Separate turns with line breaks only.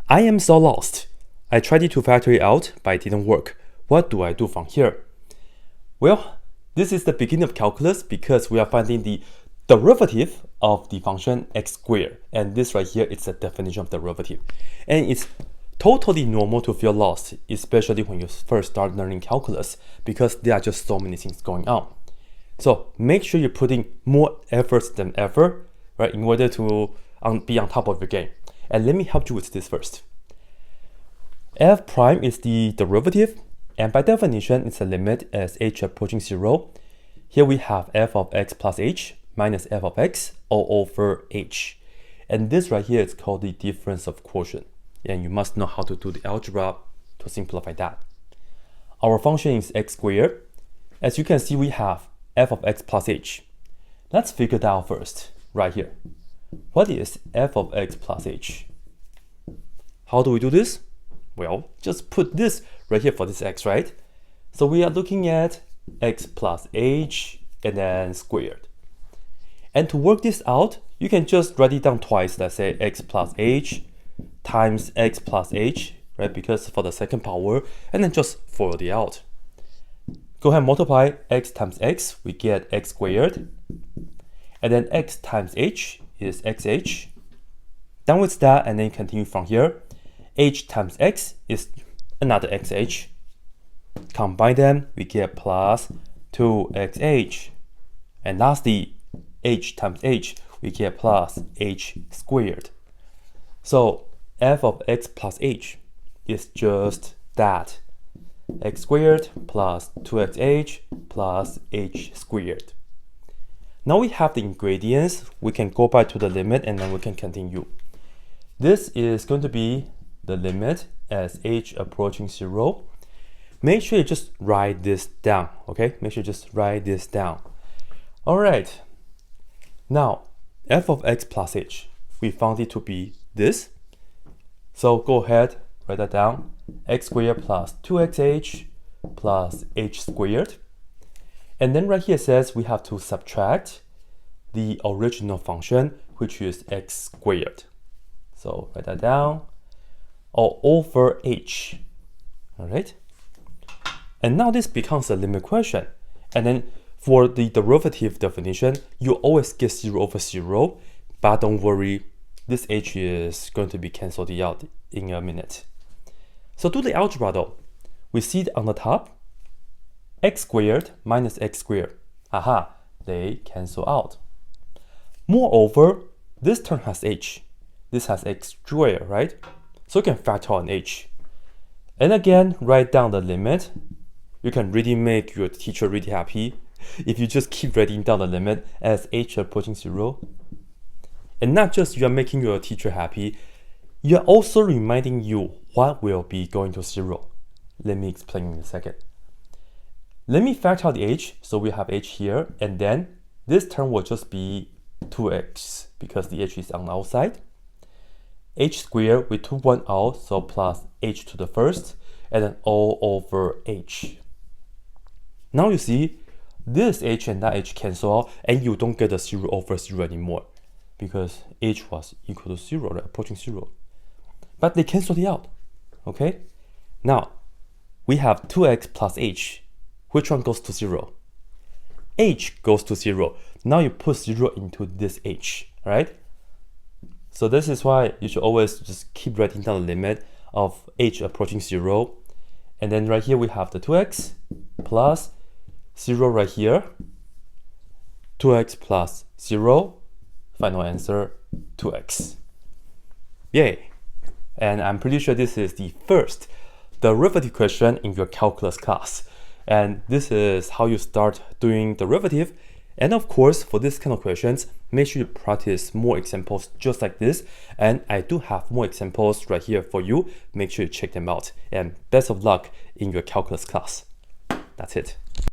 I am so lost. I tried to factor it out, but it didn't work. What do I do from here? Well, this is the beginning of calculus because we are finding the derivative of the function x squared. And this right here is the definition of derivative. And it's totally normal to feel lost, especially when you first start learning calculus, because there are just so many things going on. So make sure you're putting more efforts than ever, right, in order to be on top of your game. And let me help you with this first. F prime is the derivative, and by definition, it's a limit as h approaching 0. Here we have f of x plus h minus f of x all over h. And this right here is called the difference of quotient. And you must know how to do the algebra to simplify that. Our function is x squared. As you can see, we have f of x plus h. Let's figure that out first, right here. What is f of x plus h? How do we do this? Well, just put this right here for this x, right? So we are looking at x plus h and then squared. And to work this out, you can just write it down twice. Let's say x plus h times x plus h, right? Because for the second power, and then just FOIL it out. Go ahead and multiply x times x, we get x squared. And then x times h is xh. Done with that, and then continue from here. H times x is another xh. Combine them, we get plus 2xh. And lastly, h times h, we get plus h squared. So f of x plus h is just that. X squared plus 2xh plus h squared. Now we have the ingredients, we can go back to the limit and then we can continue. This is going to be the limit as h approaching 0. Make sure you just write this down, okay? Make sure you just write this down. All right. Now, f of x plus h, we found it to be this. So go ahead, write that down. X squared plus 2xh plus h squared. And then right here it says we have to subtract the original function, which is x squared. So write that down, all over h. All right. And now this becomes a limit question. And then for the derivative definition, you always get 0 over 0, but don't worry, this h is going to be cancelled out in a minute. So do the algebra though. We see on the top, x squared minus x squared. Aha, they cancel out. Moreover, this term has h. This has x squared, right? So you can factor on h. And again, write down the limit. You can really make your teacher really happy if you just keep writing down the limit as h approaching 0. And not just you are making your teacher happy, you are also reminding you what will be going to 0. Let me explain in a second. Let me factor out the h, so we have h here, and then this term will just be 2x because the h is on the outside. H squared, we took one out, so plus h to the first, and then all over h. Now you see, this h and that h cancel out, and you don't get a 0 over 0 anymore, because h was equal to 0, right? Approaching 0. But they cancel it out, okay? Now, we have 2x plus h. Which one goes to 0? H goes to 0. Now you put 0 into this h, right? So this is why you should always just keep writing down the limit of h approaching 0. And then right here we have the 2x plus 0 right here. 2x plus 0. Final answer, 2x. Yay! And I'm pretty sure this is the first derivative question in your calculus class. And this is how you start doing derivative. And of course, for this kind of questions, make sure you practice more examples just like this. And I do have more examples right here for you. Make sure you check them out. And best of luck in your calculus class. That's it.